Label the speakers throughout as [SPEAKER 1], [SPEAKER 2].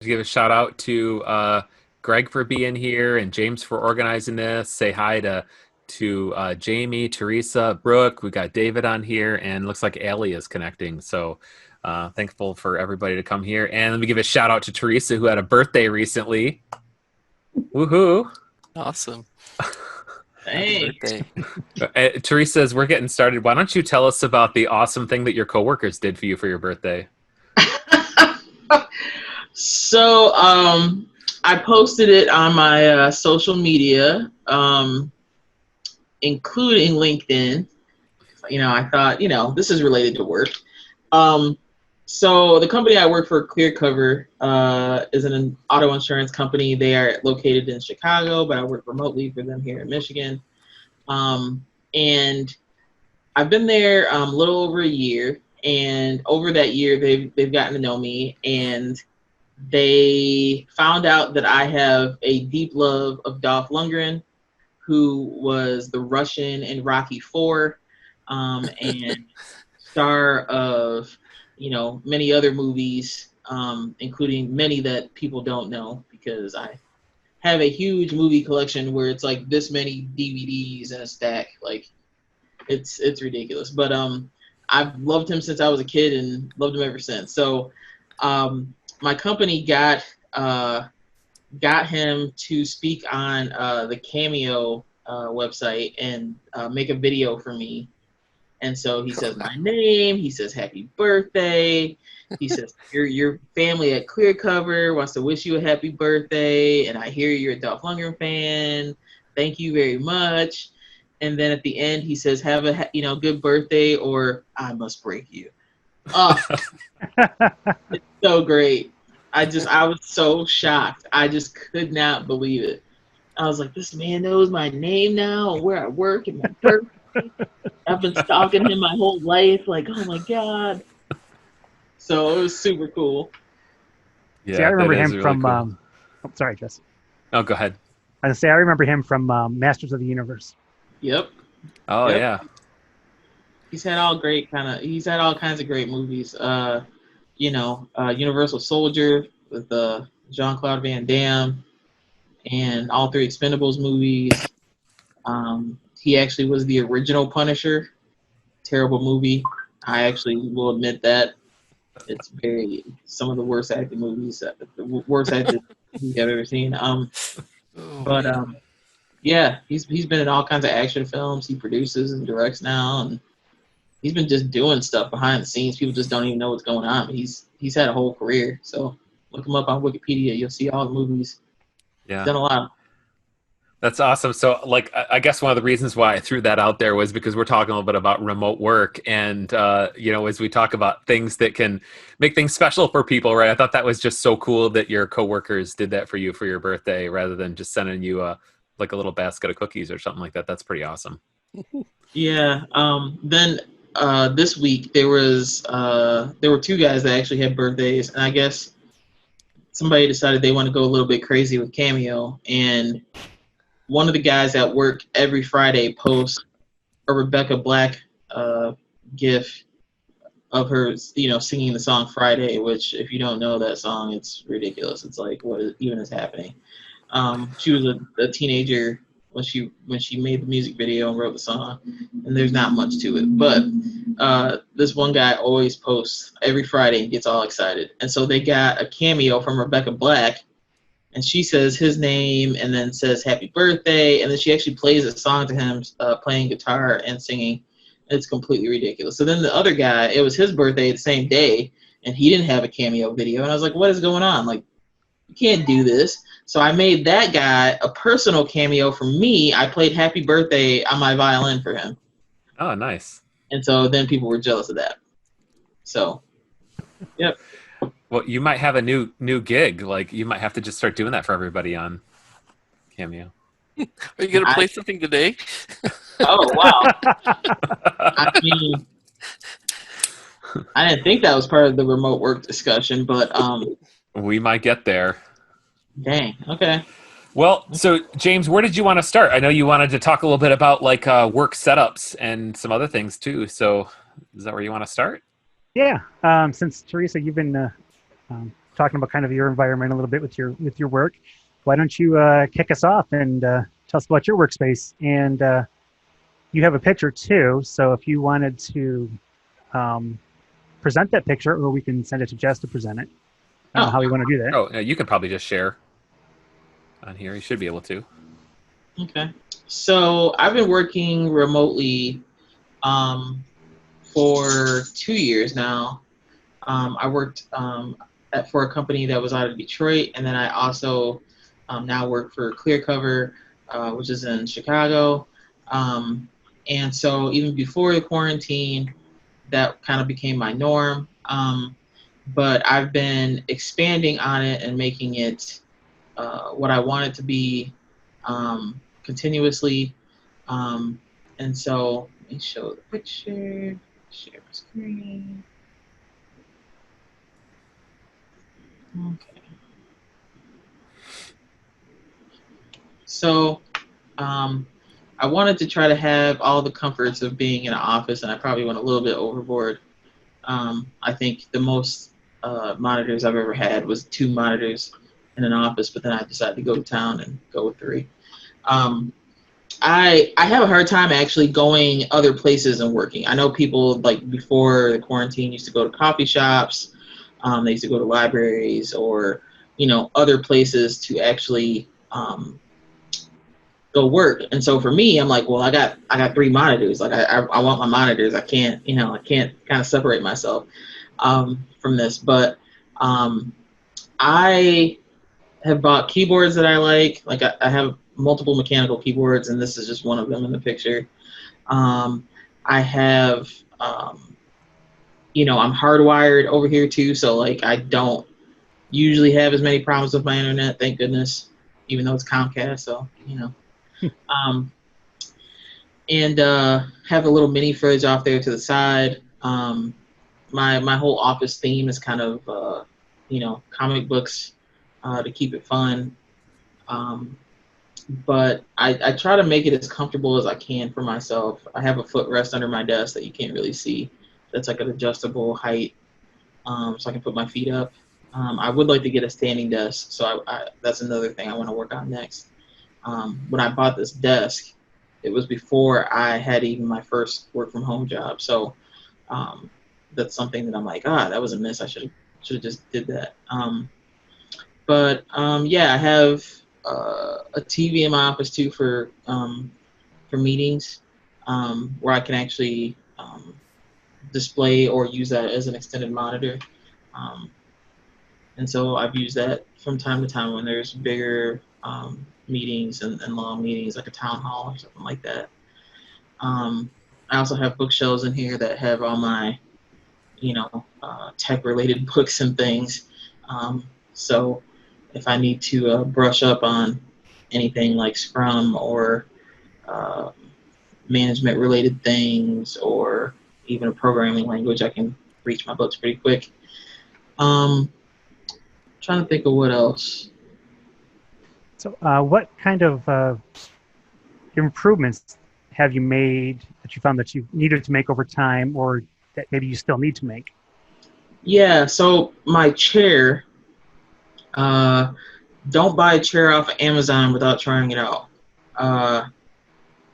[SPEAKER 1] Give a shout out to Greg for being here and James for organizing this. Say hi to Jamie, Teresa, Brooke. We got David on here, and looks like Allie is connecting. So thankful for everybody to come here. And let me give a shout out to Teresa, who had a birthday recently. Woohoo!
[SPEAKER 2] Awesome.
[SPEAKER 3] Hey.
[SPEAKER 2] Happy birthday.
[SPEAKER 1] Teresa, as we're getting started, why don't you tell us about the awesome thing that your coworkers did for you for your birthday?
[SPEAKER 3] So I posted it on my social media, including LinkedIn. I thought, this is related to work. So the company I work for, ClearCover, is an auto insurance company. They are located in Chicago, but I work remotely for them here in Michigan. And I've been there a little over a year, and over that year, they've gotten to know me, and they found out that I have a deep love of Dolph Lundgren, who was the Russian in Rocky IV, and star of, many other movies, including many that people don't know, because I have a huge movie collection where it's like this many DVDs in a stack. Like, it's ridiculous. But I've loved him since I was a kid and loved him ever since. So my company got him to speak on the Cameo website and make a video for me. And so he says my name. He says happy birthday. He says your family at ClearCover wants to wish you a happy birthday, and I hear you're a Dolph Lundgren fan. Thank you very much. And then at the end, he says, "Have a good birthday," or "I must break you." Oh, it's so great. I was so shocked. I just could not believe it. I was like, this man knows my name now, and where I work, and my birthday. I've been stalking him my whole life. Like, oh my God. So it was super cool.
[SPEAKER 1] Yeah,
[SPEAKER 4] See, I remember him
[SPEAKER 1] really
[SPEAKER 4] from.
[SPEAKER 1] cool.
[SPEAKER 4] Sorry, Jess.
[SPEAKER 1] Oh, go ahead.
[SPEAKER 4] I was gonna say I remember him from Masters of the Universe.
[SPEAKER 3] Yep.
[SPEAKER 1] Oh,
[SPEAKER 3] Yep.
[SPEAKER 1] yeah.
[SPEAKER 3] He's had all kinds of great movies. Universal Soldier with Jean-Claude Van Damme, and all three Expendables movies. He actually was the original Punisher. Terrible movie. I actually will admit that. It's some of the worst acting movies, the worst acting movie I've ever seen. Yeah, he's been in all kinds of action films. He produces and directs now, and he's been just doing stuff behind the scenes. People just don't even know what's going on. But he's had a whole career. So look him up on Wikipedia. You'll see all the movies.
[SPEAKER 1] Yeah.
[SPEAKER 3] He's done a lot.
[SPEAKER 1] That's awesome. So, like, I guess one of the reasons why I threw that out there was because we're talking a little bit about remote work, and as we talk about things that can make things special for people, right? I thought that was just so cool that your coworkers did that for you for your birthday, rather than just sending you a little basket of cookies or something like that. That's pretty awesome.
[SPEAKER 3] Yeah. Then this week there were two guys that actually had birthdays, and I guess somebody decided they want to go a little bit crazy with Cameo, and one of the guys at work every Friday posts a Rebecca Black gif of her, singing the song Friday, which, if you don't know that song, it's ridiculous. It's like, what even is happening? She was a teenager when she made the music video and wrote the song, and there's not much to it. But this one guy always posts every Friday and gets all excited. And so they got a cameo from Rebecca Black, and she says his name and then says happy birthday, and then she actually plays a song to him, playing guitar and singing. It's completely ridiculous. So then the other guy, it was his birthday the same day, and he didn't have a cameo video. And I was like, what is going on? Like, you can't do this. So I made that guy a personal cameo for me. I played happy birthday on my violin for him.
[SPEAKER 1] Oh, nice.
[SPEAKER 3] And so then people were jealous of that. So, yep.
[SPEAKER 1] Well, you might have a new gig. Like, you might have to just start doing that for everybody on Cameo.
[SPEAKER 2] Are you going to play something today?
[SPEAKER 3] Oh, wow. I mean, I didn't think that was part of the remote work discussion, but
[SPEAKER 1] we might get there.
[SPEAKER 3] Dang. Okay.
[SPEAKER 1] Well, so James, where did you want to start? I know you wanted to talk a little bit about work setups and some other things too. So is that where you want to start?
[SPEAKER 4] Yeah. Since Teresa, you've been talking talking about kind of your environment a little bit with your work. Why don't you kick us off and tell us about your workspace? And you have a picture too, so if you wanted to present that picture, or we can send it to Jess to present it. I don't know how we want to do that.
[SPEAKER 1] Oh, you can probably just share on here. You should be able to.
[SPEAKER 3] Okay. So I've been working remotely for 2 years now. I worked for a company that was out of Detroit, and then I also now work for Clearcover, which is in Chicago. And so even before the quarantine, that kind of became my norm. But I've been expanding on it and making it what I want it to be continuously. And so let me show the picture, share my screen. Okay. So I wanted to try to have all the comforts of being in an office, and I probably went a little bit overboard. I think the most monitors I've ever had was 2 monitors in an office, but then I decided to go to town and go with 3. I have a hard time actually going other places and working. I know people like before the quarantine used to go to coffee shops, they used to go to libraries or other places to actually go work. And so for me, I'm like, well, I got 3 monitors. Like I want my monitors. I can't kind of separate myself from this. But I have bought keyboards that I like. Like I have multiple mechanical keyboards, and this is just one of them in the picture. I have, I'm hardwired over here too, so like I don't usually have as many problems with my internet, thank goodness, even though it's Comcast, so and have a little mini fridge off there to the side. My whole office theme is kind of comic books to keep it fun. But I try to make it as comfortable as I can for myself. I have a footrest under my desk that you can't really see. That's like an adjustable height, so I can put my feet up. I would like to get a standing desk, so that's another thing I want to work on next. When I bought this desk, it was before I had even my first work from home job. So that's something that I'm like, that was a miss. I should have just did that. I have a TV in my office too for meetings, where I can actually display or use that as an extended monitor. And so I've used that from time to time when there's bigger meetings and long meetings, like a town hall or something like that. I also have bookshelves in here that have all my, tech-related books and things. So if I need to brush up on anything like Scrum or management-related things or even a programming language, I can reach my books pretty quick. Trying to think of what else.
[SPEAKER 4] So what kind of improvements have you made that you found that you needed to make over time, or that maybe you still need to make?
[SPEAKER 3] Yeah, so my chair, don't buy a chair off of Amazon without trying it out. I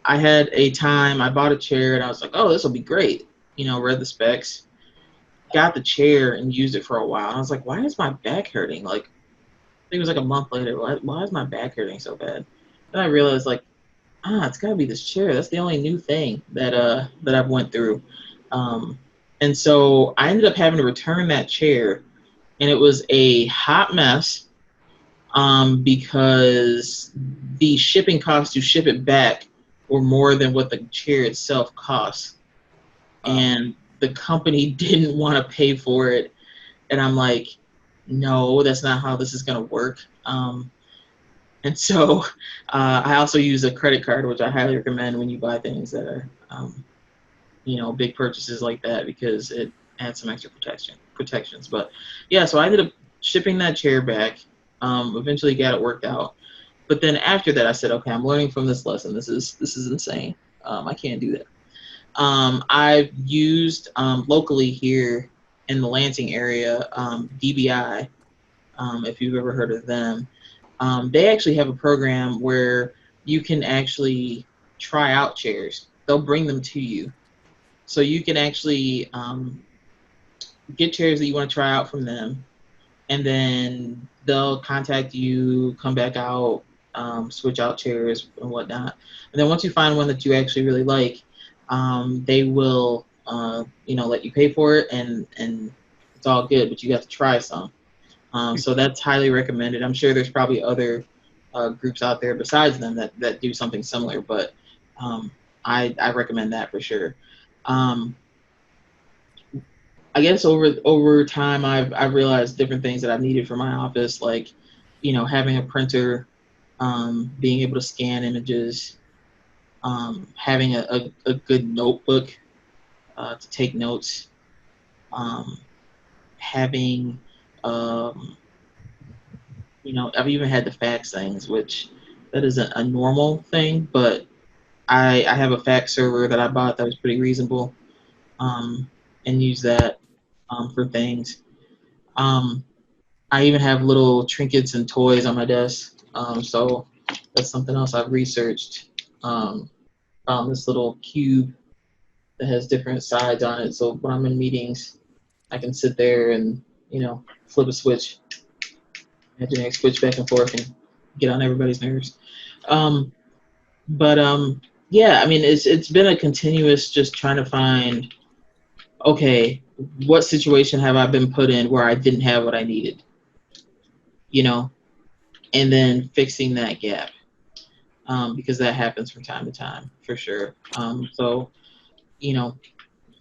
[SPEAKER 3] had a time, I bought a chair and I was like, oh, this will be great. Read the specs, got the chair and used it for a while. And I was like, why is my back hurting? Like, I think it was like a month later, why is my back hurting so bad? Then I realized, like, it's gotta be this chair. That's the only new thing that I've went through. And so I ended up having to return that chair, and it was a hot mess because the shipping costs to ship it back were more than what the chair itself cost. And the company didn't want to pay for it. And I'm like, no, that's not how this is going to work. And so I also use a credit card, which I highly recommend when you buy things that are, big purchases like that, because it adds some extra protections. But yeah, so I ended up shipping that chair back. Eventually got it worked out. But then after that, I said, okay, I'm learning from this lesson. This is insane. I can't do that. I've used locally here in the Lansing area, DBI, if you've ever heard of them. They actually have a program where you can actually try out chairs. They'll bring them to you. So you can actually get chairs that you want to try out from them, and then they'll contact you, come back out, switch out chairs and whatnot. And then once you find one that you actually really like, they will, let you pay for it, and it's all good. But you have to try some. So that's highly recommended. I'm sure there's probably other groups out there besides them that do something similar, but I recommend that for sure. I guess over time I've realized different things that I've needed for my office, like having a printer, being able to scan images, having a good notebook to take notes, having I've even had to fax things, which that isn't a normal thing, but I have a fax server that I bought that was pretty reasonable, and use that for things. I even have little trinkets and toys on my desk, so that's something else I've researched. Found this little cube that has different sides on it, so when I'm in meetings, I can sit there and flip a switch, imaginary switch back and forth, and get on everybody's nerves. But yeah, I mean, it's been a continuous just trying to find, okay, what situation have I been put in where I didn't have what I needed, and then fixing that gap, because that happens from time to time for sure. So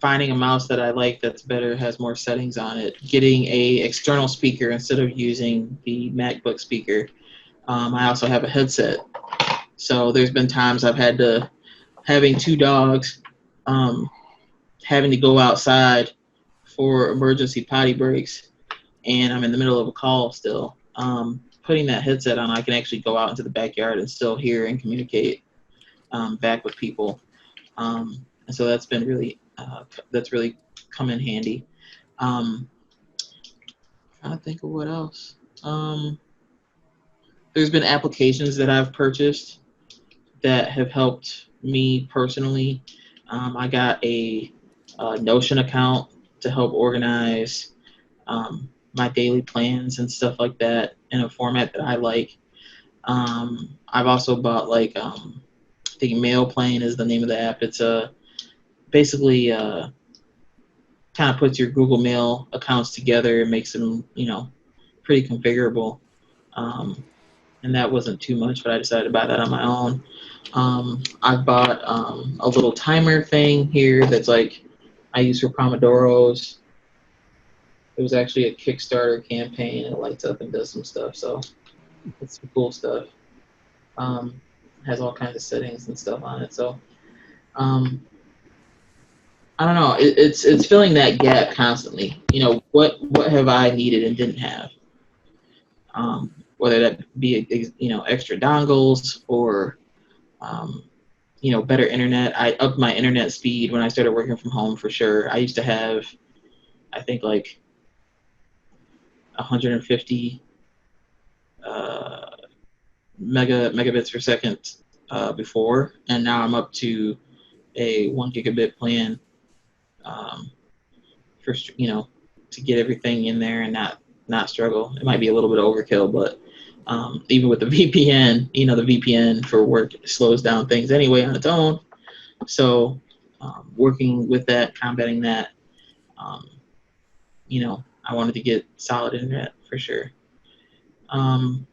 [SPEAKER 3] finding a mouse that I like that's better, has more settings on it, getting a external speaker instead of using the MacBook speaker. I also have a headset. So there's been times I've had to, having two dogs, having to go outside for emergency potty breaks, and I'm in the middle of a call still. Putting that headset on, I can actually go out into the backyard and still hear and communicate back with people. And so that's been really, that's really come in handy. Trying to think of what else. There's been applications that I've purchased that have helped me personally. I got a Notion account to help organize my daily plans and stuff like that in a format that I like. I've also bought I think MailPlane is the name of the app. It's basically kind of puts your Google Mail accounts together and makes them pretty configurable. And that wasn't too much, but I decided to buy that on my own. I've bought a little timer thing here that's I use for Pomodoros. It was actually a Kickstarter campaign. It lights up and does some stuff, so it's some cool stuff. Has all kinds of settings and stuff on it. So I don't know. It's filling that gap constantly. What have I needed and didn't have? Whether that be extra dongles or better internet. I upped my internet speed when I started working from home for sure. I used to have, I think 150 megabits per second before, and now I'm up to a 1 gigabit plan for to get everything in there and not struggle. It might be a little bit overkill, but even with the VPN, the VPN for work slows down things anyway on its own. So working with that, combating that, I wanted to get solid internet for sure. I've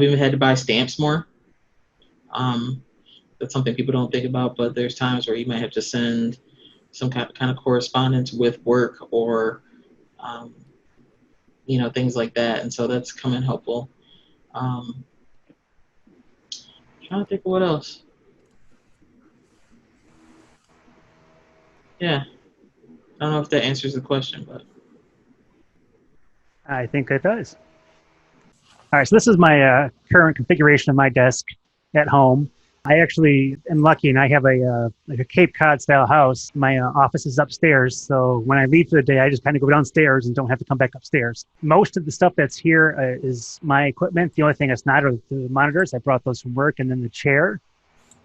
[SPEAKER 3] even had to buy stamps more. That's something people don't think about, but there's times where you might have to send some kind of correspondence with work or things like that, and so that's come in helpful. Trying to think of what else. Yeah, I don't know if that answers the question, but
[SPEAKER 4] I think it does. All right, so this is my current configuration of my desk at home. I actually am lucky, and I have like a Cape Cod style house. My office is upstairs, so when I leave for the day, I just kind of go downstairs and don't have to come back upstairs. Most of the stuff that's here is my equipment. The only thing that's not are the monitors. I brought those from work, and then the chair.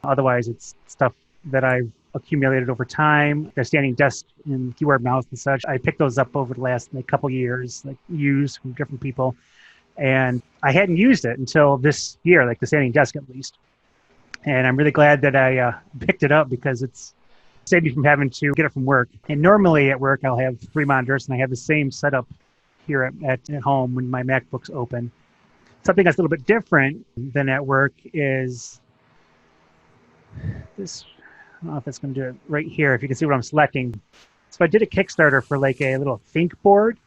[SPEAKER 4] Otherwise, it's stuff that I've accumulated over time. The standing desk and keyboard mouse and such. I picked those up over the last couple years, like used from different people, and I hadn't used it until this year, like the standing desk at least. And I'm really glad that I picked it up because it's saved me from having to get it from work. And normally at work, I'll have 3 monitors, and I have the same setup here at home when my MacBook's open. Something that's a little bit different than at work is this. I don't know if it's going to do it right here, if you can see what I'm selecting. So I did a Kickstarter for like a little think board,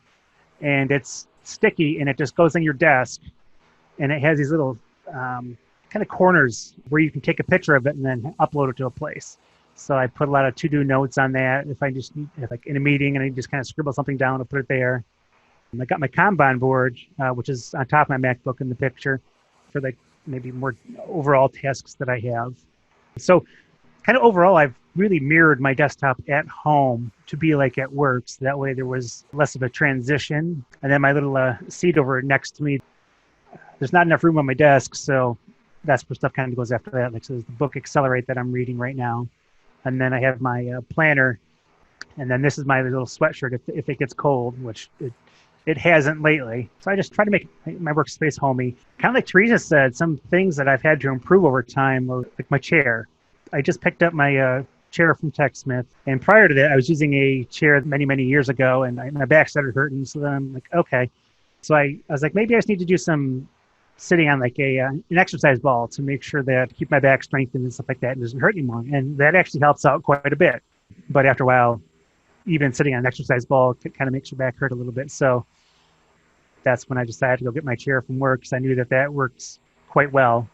[SPEAKER 4] and it's sticky, and it just goes on your desk, and it has these little kind of corners where you can take a picture of it and then upload it to a place. So I put a lot of to-do notes on that. If I just need, like in a meeting and I just kind of scribble something down and put it there. And I got my Kanban board, which is on top of my MacBook in the picture for like maybe more overall tasks that I have. So kind of overall, I've really mirrored my desktop at home to be like at work. So that way there was less of a transition. And then my little seat over next to me, there's not enough room on my desk. So that's where stuff kind of goes after that. Like, so there's the book Accelerate that I'm reading right now. And then I have my planner. And then this is my little sweatshirt if it gets cold, which it hasn't lately. So I just try to make my workspace homey. Kind of like Teresa said, some things that I've had to improve over time are like my chair. I just picked up my chair from TechSmith. And prior to that, I was using a chair many, many years ago, and my back started hurting. So then I'm like, okay. So I was like, maybe I just need to do some sitting on like an exercise ball to make sure that keep my back strengthened and stuff like that and doesn't hurt anymore. And that actually helps out quite a bit. But after a while, even sitting on an exercise ball kind of makes your back hurt a little bit. So that's when I decided to go get my chair from work because I knew that works quite well.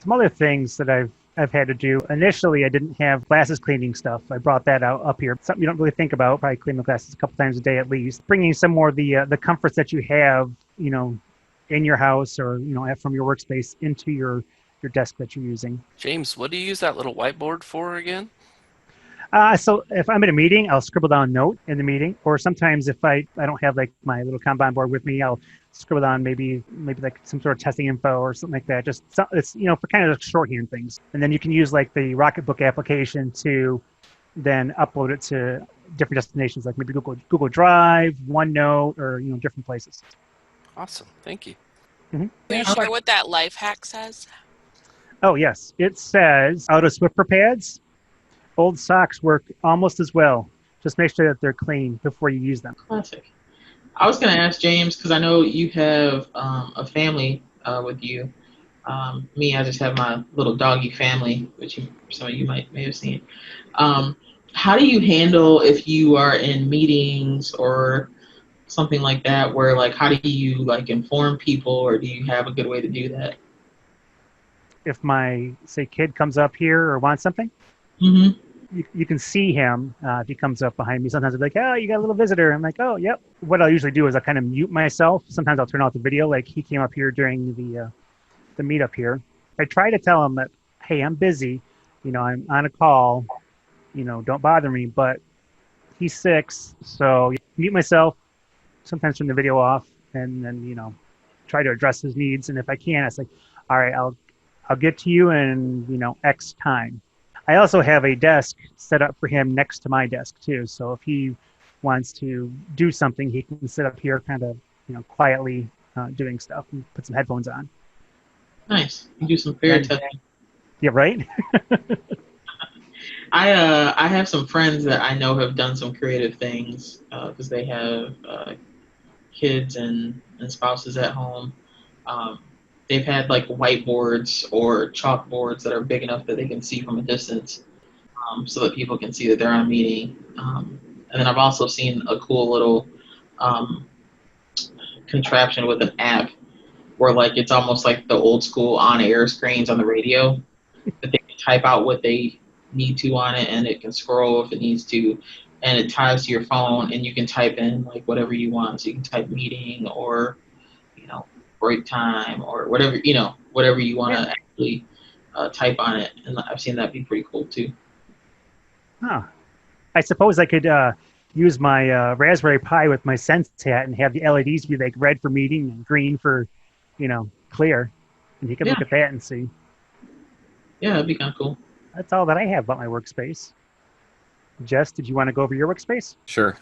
[SPEAKER 4] Some other things that I've had to do. Initially, I didn't have glasses cleaning stuff. I brought that up here. Something you don't really think about. Probably clean the glasses a couple times a day at least. Bringing some more of the comforts that you have, in your house or from your workspace into your desk that you're using.
[SPEAKER 2] James, what do you use that little whiteboard for again?
[SPEAKER 4] So if I'm at a meeting, I'll scribble down a note in the meeting, or sometimes if I don't have like my little Kanban board with me, I'll scribble down maybe like some sort of testing info or something like that. Just it's for kind of shorthand things, and then you can use like the Rocketbook application to then upload it to different destinations, like maybe Google Drive, OneNote, or different places.
[SPEAKER 2] Awesome, thank you.
[SPEAKER 5] Can you share what that life hack says?
[SPEAKER 4] Oh yes, it says auto Swiffer pads. Old socks work almost as well. Just make sure that they're clean before you use them.
[SPEAKER 3] Classic. I was going to ask James, because I know you have a family with you. Me, I just have my little doggy family, which some of you may have seen. How do you handle if you are in meetings or something like that, where like how do you like inform people, or do you have a good way to do that?
[SPEAKER 4] If my kid comes up here or wants something, you can see him if he comes up behind me. Sometimes I'll be like, oh, you got a little visitor. I'm like, oh, yep. What I'll usually do is I'll kind of mute myself. Sometimes I'll turn off the video. Like he came up here during the meetup here. I try to tell him that, hey, I'm busy. I'm on a call. Don't bother me. But he's 6, so mute myself. Sometimes turn the video off, and then try to address his needs. And if I can, I say, all right, I'll get to you in X time. I also have a desk set up for him next to my desk too. So if he wants to do something, he can sit up here, kind of quietly doing stuff, and put some headphones on.
[SPEAKER 3] Nice. You do some fair testing.
[SPEAKER 4] Yeah, right.
[SPEAKER 3] I have some friends that I know have done some creative things because they have kids and spouses at home. They've had like whiteboards or chalkboards that are big enough that they can see from a distance, so that people can see that they're on a meeting. And then I've also seen a cool little contraption with an app where like it's almost like the old school on-air screens on the radio that they can type out what they need to on it, and it can scroll if it needs to, and it ties to your phone, and you can type in like whatever you want. So you can type meeting or break time or whatever you want to actually type on it, and I've seen that be pretty cool too.
[SPEAKER 4] Huh. I suppose I could use my Raspberry Pi with my Sense hat and have the LEDs be like red for meeting and green for, clear. And you can
[SPEAKER 3] Yeah.
[SPEAKER 4] look at that and see.
[SPEAKER 3] Yeah, that'd be kind of cool.
[SPEAKER 4] That's all that I have about my workspace. Jess, did you want to go over your workspace?
[SPEAKER 1] Sure.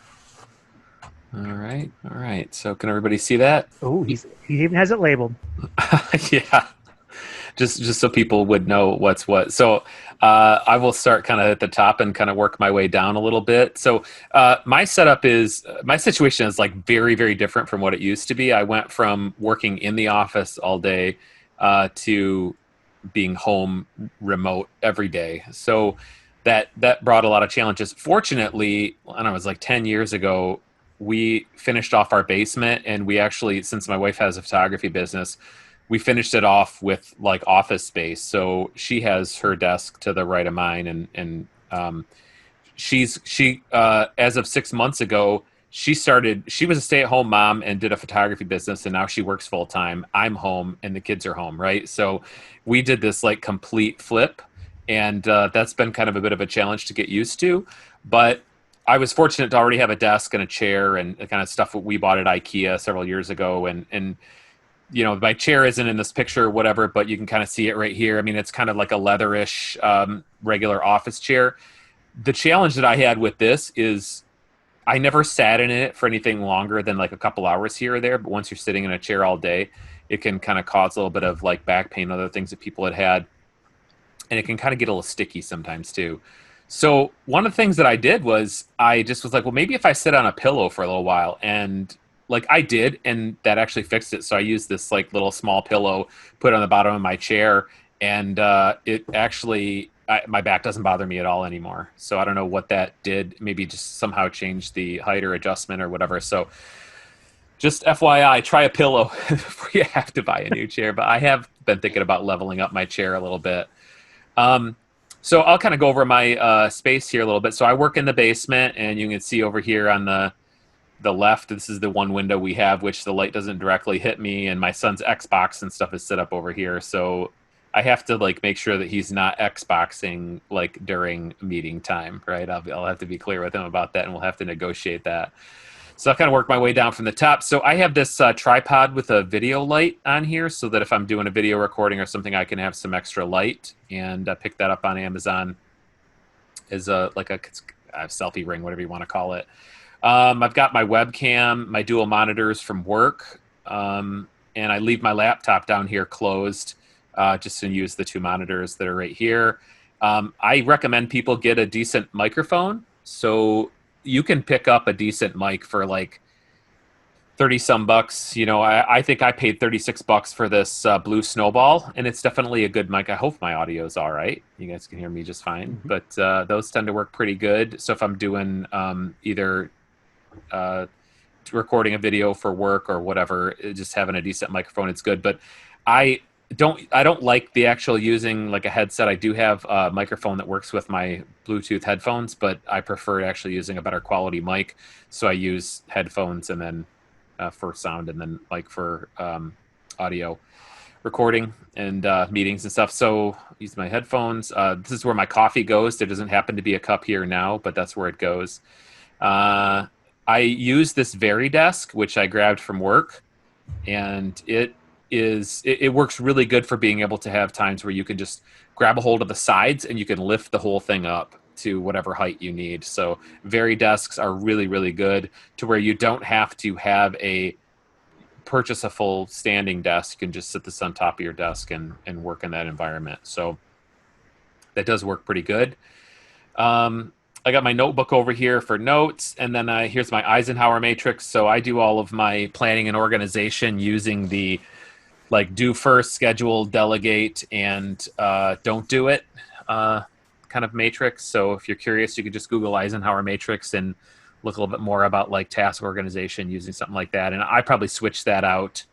[SPEAKER 1] All right. So can everybody see that?
[SPEAKER 4] Oh, he even has it labeled.
[SPEAKER 1] Yeah. Just so people would know what's what. So I will start kind of at the top and kind of work my way down a little bit. So my situation is like very, very different from what it used to be. I went from working in the office all day to being home remote every day. So that brought a lot of challenges. Fortunately, I don't know, it was like 10 years ago, we finished off our basement, and we actually, since my wife has a photography business, we finished it off with like office space. So she has her desk to the right of mine, and she as of 6 months ago, she was a stay-at-home mom and did a photography business, and now she works full-time. I'm home and the kids are home, right? So we did this like complete flip, and that's been kind of a bit of a challenge to get used to. But I was fortunate to already have a desk and a chair and the kind of stuff that we bought at IKEA several years ago, and my chair isn't in this picture or whatever, but you can kind of see it right here. I mean, it's kind of like a leatherish regular office chair. The challenge that I had with this is I never sat in it for anything longer than like a couple hours here or there. But once you're sitting in a chair all day, it can kind of cause a little bit of like back pain, other things that people had. And it can kind of get a little sticky sometimes too. So one of the things that I did was I just was like, well, maybe if I sit on a pillow for a little while, and like I did, and that actually fixed it. So I used this like little small pillow, put it on the bottom of my chair, and it actually, my back doesn't bother me at all anymore. So I don't know what that did. Maybe just somehow changed the height or adjustment or whatever. So just FYI, try a pillow before you have to buy a new chair. But I have been thinking about leveling up my chair a little bit. So I'll kind of go over my space here a little bit. So I work in the basement, and you can see over here on the left, this is the one window we have, which the light doesn't directly hit me, and my son's Xbox and stuff is set up over here. So I have to like make sure that he's not Xboxing like during meeting time, right? I'll have to be clear with him about that, and we'll have to negotiate that. So I'll kind of work my way down from the top. So I have this tripod with a video light on here, so that if I'm doing a video recording or something, I can have some extra light, and pick that up on Amazon as a selfie ring, whatever you want to call it. I've got my webcam, my dual monitors from work, and I leave my laptop down here closed just to use the two monitors that are right here. I recommend people get a decent microphone. So you can pick up a decent mic for like 30 some bucks. I think I paid $36 for this Blue Snowball, and it's definitely a good mic. I hope my audio is all right. You guys can hear me just fine, but those tend to work pretty good. So if I'm doing either recording a video for work or whatever, just having a decent microphone, it's good. But I don't like the actual using like a headset. I do have a microphone that works with my Bluetooth headphones, but I prefer actually using a better quality mic. So I use headphones, and then for sound, and then like for audio recording and meetings and stuff. So I use my headphones. This is where my coffee goes. There doesn't happen to be a cup here now, but that's where it goes. I use this VariDesk, which I grabbed from work, and it works really good for being able to have times where you can just grab a hold of the sides and you can lift the whole thing up to whatever height you need. So VariDesks are really, really good to where you don't have to purchase a full standing desk. You can just sit this on top of your desk and work in that environment. So that does work pretty good. I got my notebook over here for notes, and then here's my Eisenhower Matrix. So I do all of my planning and organization using the like do first, schedule, delegate, and don't do it kind of matrix. So if you're curious, you could just Google Eisenhower Matrix and look a little bit more about like task organization using something like that. And I probably switch that out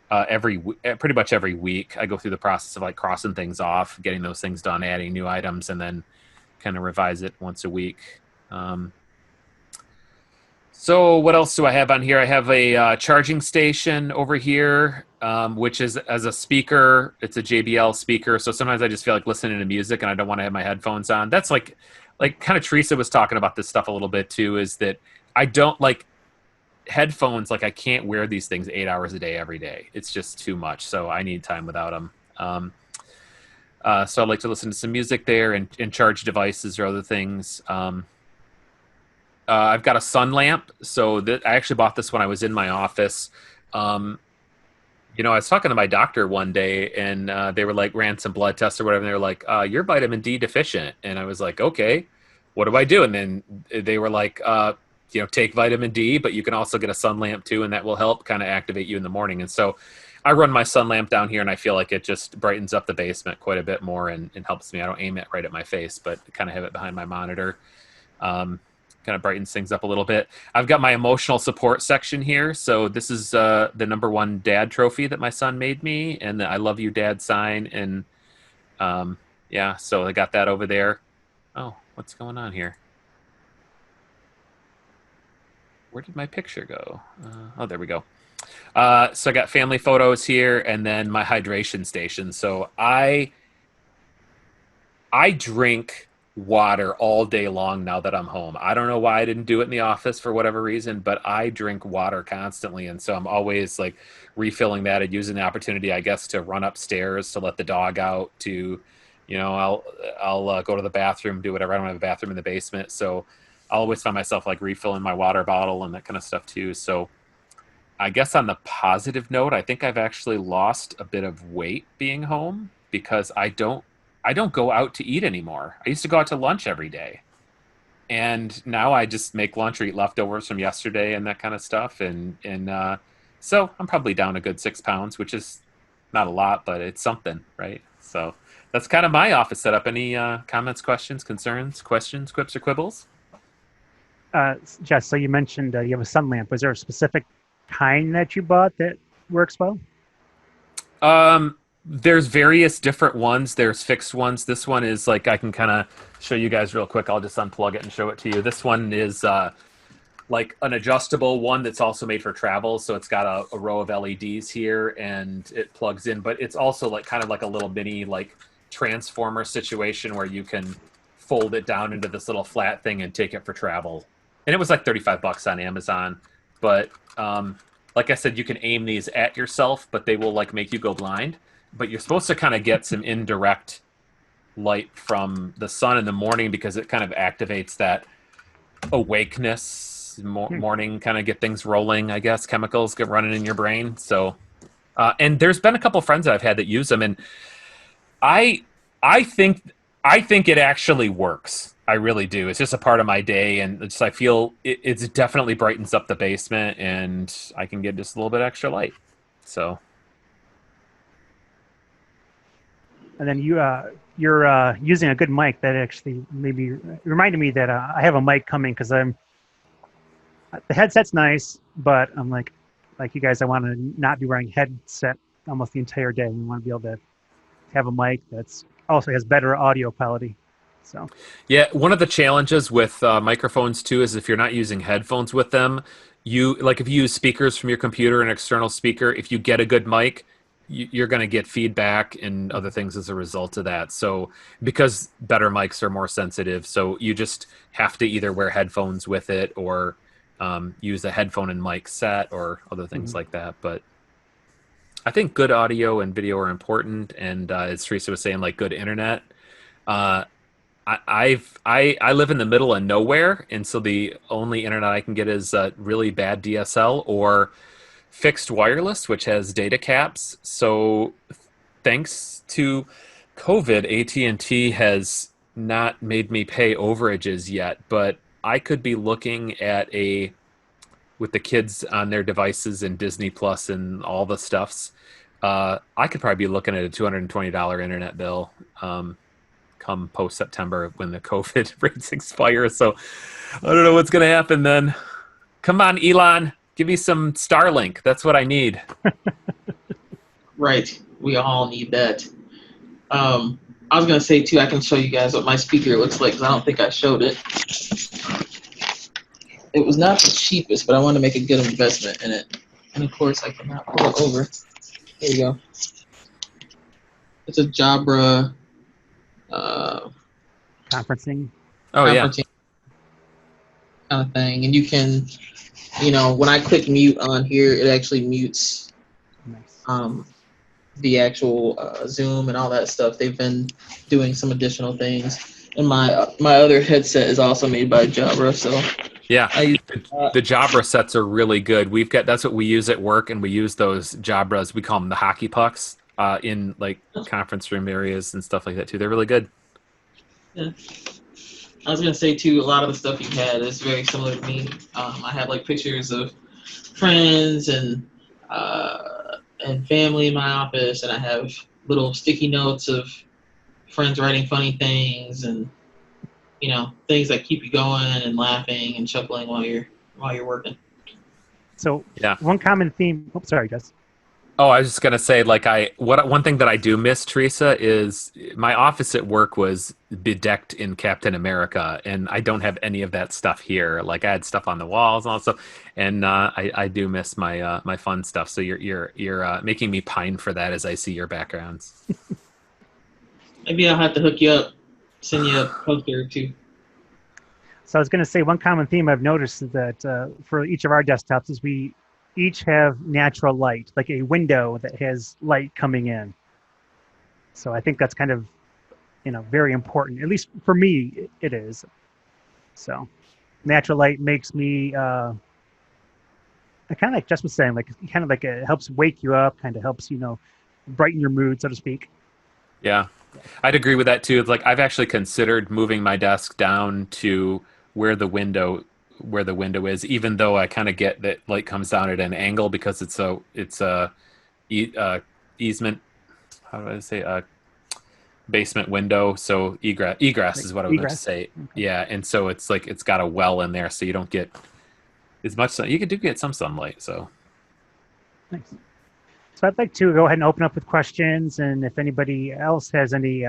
[SPEAKER 1] pretty much every week. I go through the process of like crossing things off, getting those things done, adding new items, and then kind of revise it once a week. So what else do I have on here? I have a charging station over here, which is as a speaker. It's a JBL speaker. So sometimes I just feel like listening to music and I don't want to have my headphones on. That's like kind of Teresa was talking about this stuff a little bit too, is that I don't like headphones. Like I can't wear these things 8 hours a day, every day. It's just too much. So I need time without them. So I like to listen to some music there and charge devices or other things. I've got a sun lamp, so that I actually bought this when I was in my office. You know, I was talking to my doctor one day, and they were like, ran some blood tests or whatever, and they were like, "You're vitamin D deficient," and I was like, "Okay, what do I do?" And then they were like, "You know, take vitamin D, but you can also get a sun lamp too, and that will help kind of activate you in the morning." And so I run my sun lamp down here, and I feel like it just brightens up the basement quite a bit more and helps me. I don't aim it right at my face, but kind of have it behind my monitor. Kind of brightens things up a little bit. I've got my emotional support section here. So this is the #1 dad trophy that my son made me, and the I love you dad sign. And yeah, so I got that over there. Oh, what's going on here? Where did my picture go? Oh, there we go. So I got family photos here, and then my hydration station. So I drink water all day long now that I'm home. I don't know why I didn't do it in the office for whatever reason, but I drink water constantly. And so I'm always like refilling that and using the opportunity, I guess, to run upstairs to let the dog out to, you know, I'll go to the bathroom, do whatever. I don't have a bathroom in the basement. So I'll always find myself like refilling my water bottle and that kind of stuff too. So I guess on the positive note, I think I've actually lost a bit of weight being home because I don't go out to eat anymore. I used to go out to lunch every day. And now I just make lunch or eat leftovers from yesterday and that kind of stuff. And so I'm probably down a good 6 pounds, which is not a lot, but it's something, right? So that's kind of my office setup. Any comments, questions, concerns, questions, quips, or quibbles?
[SPEAKER 4] Jess, so you mentioned you have a sun lamp. Was there a specific kind that you bought that works well?
[SPEAKER 1] There's various different ones. There's fixed ones. This one is like, I can kind of show you guys real quick. I'll just unplug it and show it to you. This one is like an adjustable one that's also made for travel. So it's got a row of LEDs here and it plugs in, but it's also like kind of like a little mini like transformer situation where you can fold it down into this little flat thing and take it for travel. And it was like $35 on Amazon. But like I said, you can aim these at yourself, but they will like make you go blind. But you're supposed to kind of get some indirect light from the sun in the morning because it kind of activates that awakeness morning, kind of get things rolling, I guess, chemicals get running in your brain. So, and there's been a couple friends that I've had that use them, and I think it actually works. I really do. It's just a part of my day, and it's, I feel it's definitely brightens up the basement, and I can get just a little bit extra light. So.
[SPEAKER 4] And then you're using a good mic that actually maybe reminded me that I have a mic coming because the headset's nice, but I'm like you guys, I want to not be wearing headset almost the entire day. We want to be able to have a mic that's also has better audio quality. So
[SPEAKER 1] yeah, one of the challenges with microphones too is if you're not using headphones with them, if you use speakers from your computer, an external speaker, if you get a good mic, you're going to get feedback and other things as a result of that. So because better mics are more sensitive, so you just have to either wear headphones with it or use a headphone and mic set or other things like that. But I think good audio and video are important. And as Teresa was saying, like good internet. I live in the middle of nowhere, and so the only internet I can get is really bad DSL or fixed wireless, which has data caps. So thanks to COVID, AT&T has not made me pay overages yet, but I could be looking at with the kids on their devices and Disney Plus and all the stuffs, I could probably be looking at a $220 internet bill come post-September when the COVID rates expire. So I don't know what's going to happen then. Come on, Elon. Give me some Starlink. That's what I need.
[SPEAKER 3] Right. We all need that. I was going to say, too, I can show you guys what my speaker looks like because I don't think I showed it. it was not the cheapest, but I wanted to make a good investment in it. And of course, I cannot pull it over. There you go. It's a Jabra
[SPEAKER 4] Conferencing.
[SPEAKER 1] Oh yeah.
[SPEAKER 3] conferencing kind of thing, and you can, when I click mute on here, it actually mutes
[SPEAKER 4] Nice.
[SPEAKER 3] the actual Zoom and all that stuff. They've been doing some additional things, and my other headset is also made by Jabra, so
[SPEAKER 1] Yeah,
[SPEAKER 3] I use
[SPEAKER 1] the Jabra sets are really good. That's what we use at work, and we use those Jabras. We call them the hockey pucks in like conference room areas and stuff like that too. They're really good.
[SPEAKER 3] Yeah. I was gonna say too, a lot of the stuff you had is very similar to me. I have like pictures of friends and family in my office, and I have little sticky notes of friends writing funny things, and things that keep you going and laughing and chuckling while you're working.
[SPEAKER 4] So
[SPEAKER 1] Yeah.
[SPEAKER 4] one common theme. Oh, sorry, Jess.
[SPEAKER 1] Oh, I was just gonna say, like, one thing that I do miss, Teresa, is my office at work was bedecked in Captain America, and I don't have any of that stuff here. Like, I had stuff on the walls and all that stuff, and I do miss my fun stuff. So you're making me pine for that as I see your backgrounds.
[SPEAKER 3] Maybe I'll have to hook you up, send you a poster or two.
[SPEAKER 4] So I was going to say one common theme I've noticed is that for each of our desktops is we each have natural light, like a window that has light coming in. So I think that's kind of, very important. At least for me, it is. So natural light makes me, kind of like Jess was saying, like kind of like it helps wake you up, kind of helps, brighten your mood, so to speak.
[SPEAKER 1] Yeah, I'd agree with that too. It's like I've actually considered moving my desk down to where the window is, even though I kind of get that light comes down at an angle because it's a easement. How do I say basement window? So egress
[SPEAKER 4] Like
[SPEAKER 1] is what I was meant to
[SPEAKER 4] egress.
[SPEAKER 1] say.
[SPEAKER 4] Okay.
[SPEAKER 1] Yeah, and so it's like it's got a well in there, so you don't get as much sun. You do get some sunlight. So
[SPEAKER 4] Nice. So I'd like to go ahead and open up with questions, and if anybody else has any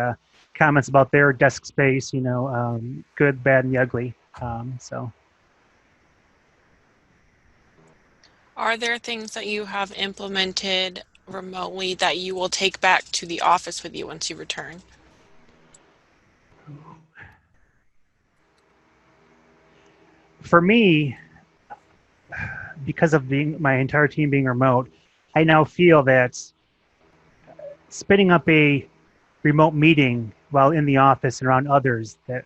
[SPEAKER 4] comments about their desk space, good, bad, and the ugly. So
[SPEAKER 5] Are there things that you have implemented remotely that you will take back to the office with you once you return?
[SPEAKER 4] for me, because of my entire team being remote, I now feel that spinning up a remote meeting while in the office and around others, that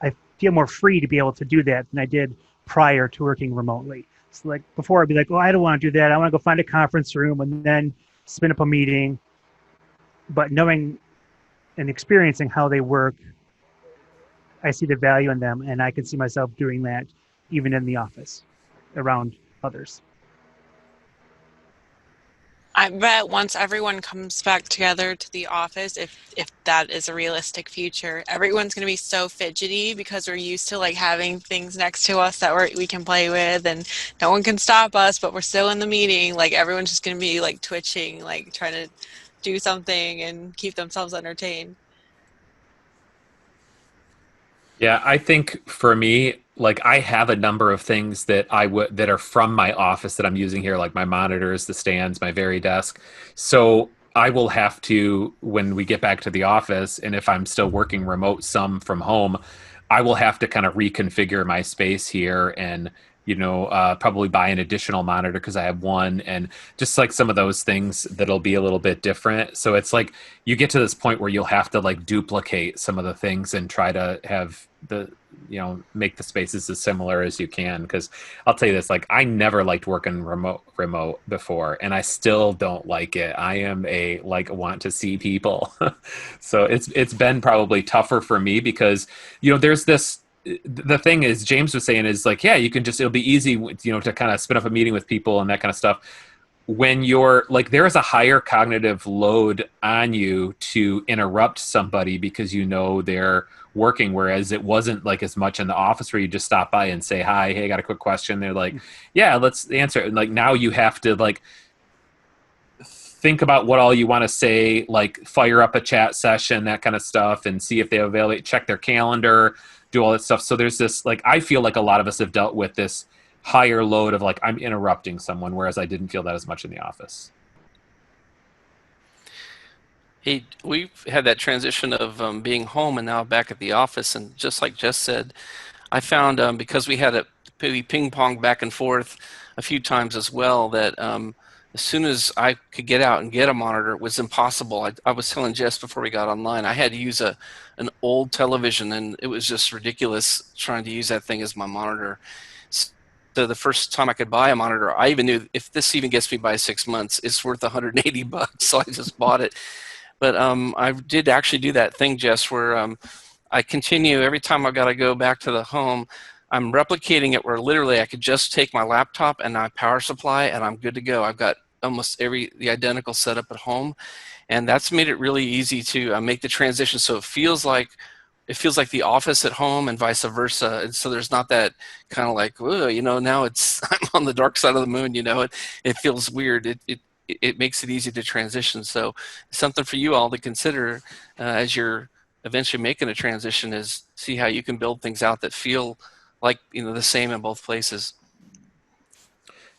[SPEAKER 4] I feel more free to be able to do that than I did prior to working remotely. So like before, I'd be like, "Oh, I don't want to do that. I want to go find a conference room and then spin up a meeting." But knowing and experiencing how they work, I see the value in them, and I can see myself doing that even in the office around others.
[SPEAKER 5] I bet once everyone comes back together to the office, if that is a realistic future, everyone's going to be so fidgety because we're used to like having things next to us that we can play with, and no one can stop us, but we're still in the meeting. Like everyone's just going to be like twitching, like trying to do something and keep themselves entertained.
[SPEAKER 1] yeah, I think for me, like I have a number of things that are from my office that I'm using here, like my monitors, the stands, my very desk. So I will have to, when we get back to the office, and if I'm still working remote, some from home, I will have to kind of reconfigure my space here and probably buy an additional monitor because I have one, and just like some of those things that'll be a little bit different. So it's like you get to this point where you'll have to like duplicate some of the things and try to have make the spaces as similar as you can. Because I'll tell you this, like I never liked working remote before, and I still don't like it. I am want to see people. So it's been probably tougher for me because there's this. The thing is, James was saying is like, yeah, it'll be easy, to kind of spin up a meeting with people and that kind of stuff. When you're like, there is a higher cognitive load on you to interrupt somebody because they're working, whereas it wasn't like as much in the office where you just stop by and say hi, hey, I got a quick question. They're like, yeah, let's answer it. And like now you have to like think about what all you want to say, like fire up a chat session, that kind of stuff, and see if they avail it, check their calendar, do all that stuff. So there's this, like, I feel like a lot of us have dealt with this higher load of like, I'm interrupting someone, whereas I didn't feel that as much in the office.
[SPEAKER 2] Hey, we've had that transition of being home and now back at the office, and just like Jess said, I found because we had we ping pong back and forth a few times as well, that as soon as I could get out and get a monitor, it was impossible. I was telling Jess before we got online, I had to use an old television, and it was just ridiculous trying to use that thing as my monitor. So the first time I could buy a monitor, I even knew if this even gets me by 6 months, it's worth $180. So I just bought it. But I did actually do that thing, Jess, where I continue every time I've got to go back to the home. I'm replicating it where literally I could just take my laptop and my power supply and I'm good to go. I've got almost the identical setup at home, and that's made it really easy to make the transition so it feels like the office at home and vice versa. And so there's not that kind of like, whoa, now it's I'm on the dark side of the moon. It feels weird. It makes it easy to transition. So something for you all to consider as you're eventually making a transition is see how you can build things out that feel like the same in both places.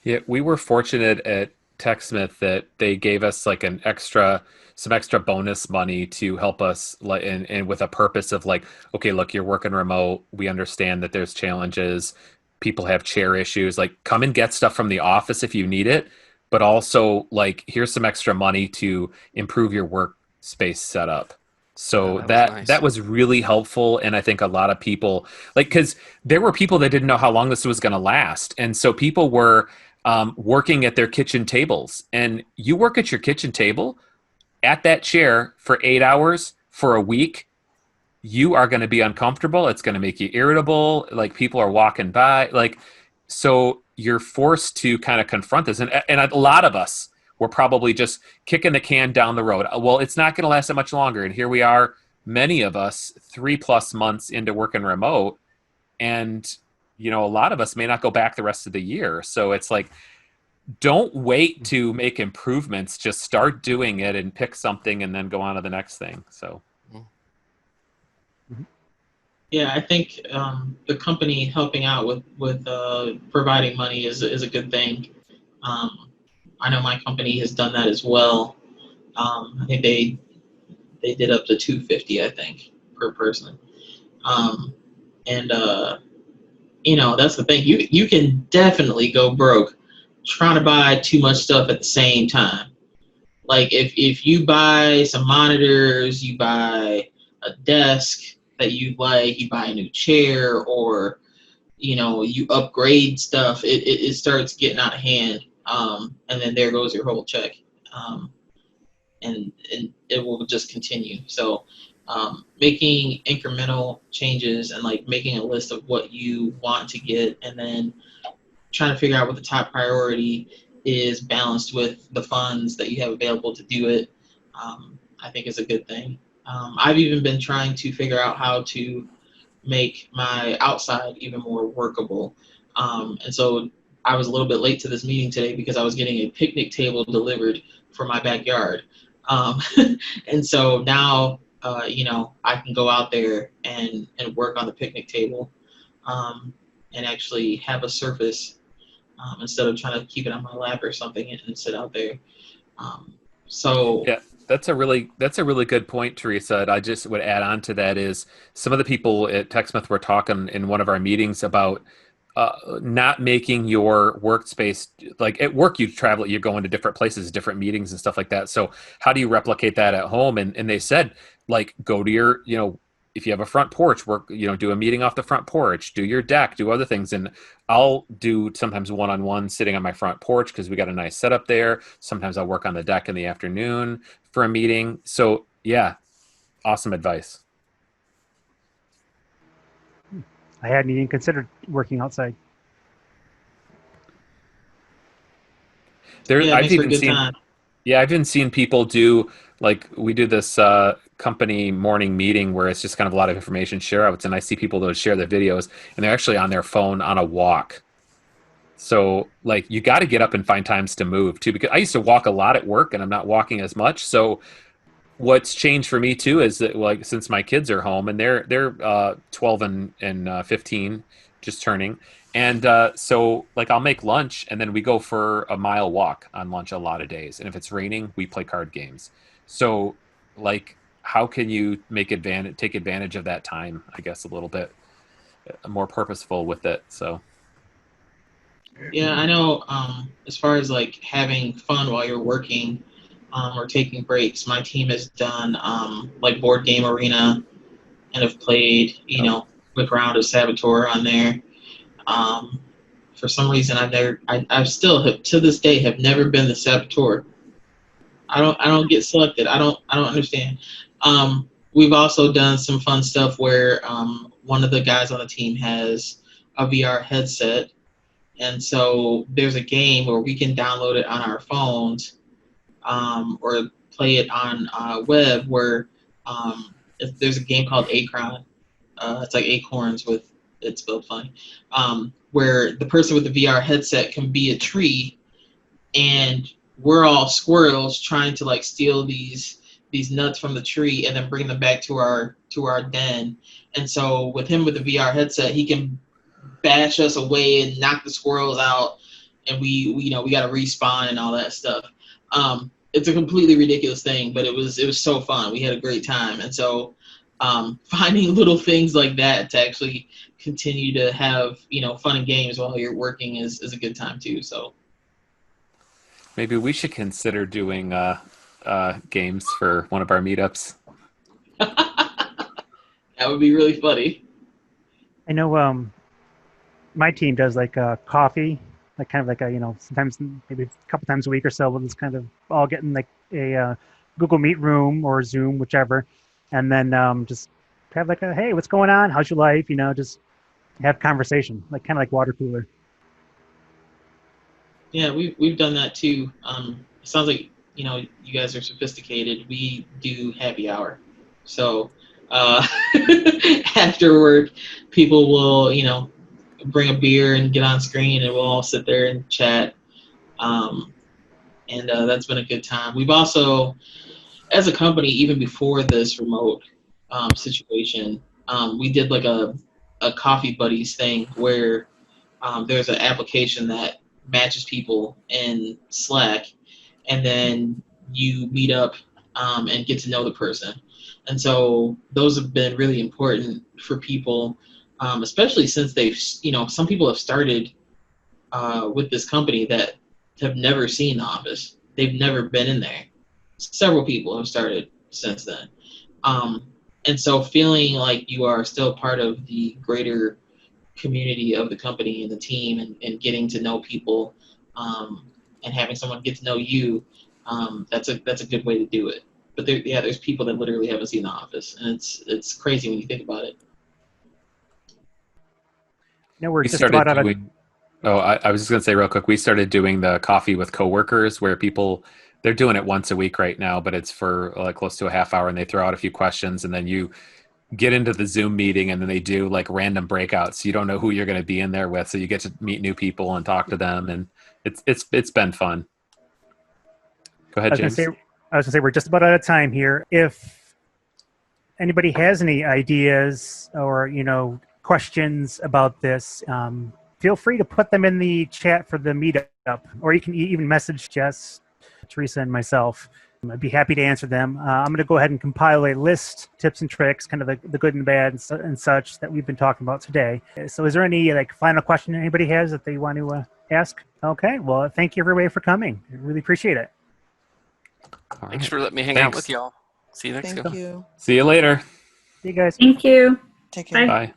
[SPEAKER 1] Yeah, we were fortunate at TechSmith that they gave us like some extra bonus money to help us, like, and with a purpose of like, okay, look, you're working remote. We understand that there's challenges. People have chair issues. Like, come and get stuff from the office if you need it, but also like, here's some extra money to improve your workspace setup. So
[SPEAKER 2] That was nice.
[SPEAKER 1] that was really helpful, and I think a lot of people, like, because there were people that didn't know how long this was going to last, and so people were working at their kitchen tables, and you work at your kitchen table at that chair for 8 hours for a week, you are going to be uncomfortable. It's going to make you irritable. Like, people are walking by, like, so you're forced to kind of confront this, and a lot of us we're probably just kicking the can down the road. Well, it's not going to last that much longer. And here we are, many of us 3+ months into working remote. And, a lot of us may not go back the rest of the year. So it's like, don't wait to make improvements. Just start doing it and pick something and then go on to the next thing. So.
[SPEAKER 3] Yeah, I think the company helping out with providing money is a good thing. I know my company has done that as well. I think they did up to $250, I think, per person. And that's the thing. You can definitely go broke trying to buy too much stuff at the same time. Like, if you buy some monitors, you buy a desk that you like, you buy a new chair, or you upgrade stuff, it starts getting out of hand. And then there goes your whole check, and it will just continue. So making incremental changes and like making a list of what you want to get, and then trying to figure out what the top priority is balanced with the funds that you have available to do it, I think is a good thing. I've even been trying to figure out how to make my outside even more workable. And so I was a little bit late to this meeting today because I was getting a picnic table delivered for my backyard. And so now, I can go out there and work on the picnic table, and actually have a surface, instead of trying to keep it on my lap or something and sit out there.
[SPEAKER 1] Yeah, that's a really good point, Teresa. And I just would add on to that is some of the people at TechSmith were talking in one of our meetings about not making your workspace, like at work you travel, you're going to different places, different meetings and stuff like that. So how do you replicate that at home? And they said, like, go to your, if you have a front porch, work, do a meeting off the front porch, do your deck, do other things. And I'll do sometimes one-on-one sitting on my front porch because we got a nice setup there. Sometimes I'll work on the deck in the afternoon for a meeting. So yeah, awesome advice.
[SPEAKER 4] I hadn't even considered working outside.
[SPEAKER 1] I've even seen people do, like, we do this company morning meeting where it's just kind of a lot of information share outs, and I see people that share their videos and they're actually on their phone on a walk. So like you got to get up and find times to move too, because I used to walk a lot at work and I'm not walking as much. So what's changed for me too is that like since my kids are home and they're 12 and 15 just turning, and so like I'll make lunch and then we go for a mile walk on lunch a lot of days, and if it's raining we play card games. So like how can you take advantage of that time, I guess, a little bit more purposeful with it. So
[SPEAKER 3] Yeah, I know. As far as like having fun while you're working, or taking breaks, my team has done like board game arena and have played, quick round of Saboteur on there. Um, for some reason, I've still to this day have never been the Saboteur. I don't get selected. I don't understand. We've also done some fun stuff where one of the guys on the team has a VR headset, and so there's a game where we can download it on our phones, or play it on web. Where if there's a game called Acron, it's like acorns with it's spelled funny, where the person with the VR headset can be a tree, and we're all squirrels trying to like steal these nuts from the tree and then bring them back to our den. And so with him with the VR headset, he can bash us away and knock the squirrels out, and we got to respawn and all that stuff. It's a completely ridiculous thing, but it was so fun. We had a great time, and so finding little things like that to actually continue to have fun and games while you're working is a good time too. So
[SPEAKER 1] maybe we should consider doing games for one of our meetups.
[SPEAKER 3] that would be really funny.
[SPEAKER 4] I know my team does like coffee, like kind of like a, sometimes maybe a couple times a week or so. We'll just kind of all get in like a Google Meet room or Zoom, whichever, and then just have like a, hey, what's going on? How's your life? Just have conversation, like kind of like water cooler.
[SPEAKER 3] Yeah, we've done that too. It sounds like you guys are sophisticated. We do happy hour, so after work, people will bring a beer and get on screen, and we'll all sit there and chat. And that's been a good time. We've also, as a company, even before this remote situation, we did like a coffee buddies thing where there's an application that matches people in Slack, and then you meet up and get to know the person. And so those have been really important for people, especially since they've, some people have started with this company that have never seen The Office. They've never been in there. Several people have started since then. And so feeling like you are still part of the greater community of the company and the team, and getting to know people, and having someone get to know you, that's a good way to do it. But there's people that literally haven't seen The Office, and it's crazy when you think about it.
[SPEAKER 4] We're
[SPEAKER 1] We
[SPEAKER 4] just
[SPEAKER 1] started
[SPEAKER 4] about out of
[SPEAKER 1] doing. Oh, I was just gonna say real quick. We started doing the coffee with coworkers, where they're doing it once a week right now, but it's for like close to a half hour, and they throw out a few questions, and then you get into the Zoom meeting, and then they do like random breakouts. You don't know who you're going to be in there with, so you get to meet new people and talk to them, and it's been fun. Go ahead, James.
[SPEAKER 4] I was gonna say we're just about out of time here. If anybody has any ideas or questions about this, feel free to put them in the chat for the meetup, or you can even message Jess, Teresa, and myself. I'd be happy to answer them. I'm going to go ahead and compile a list, tips and tricks, kind of the good and bad and such that we've been talking about today. So is there any final question anybody has that they want to ask? Okay, well, thank you everybody for coming. I really appreciate it.
[SPEAKER 1] All
[SPEAKER 2] Thanks
[SPEAKER 1] right.
[SPEAKER 2] for letting me hang out with y'all. See you next time.
[SPEAKER 5] Thank you.
[SPEAKER 1] See you later.
[SPEAKER 4] See you guys.
[SPEAKER 6] Thank you.
[SPEAKER 5] Take care.
[SPEAKER 6] Bye.
[SPEAKER 1] Bye.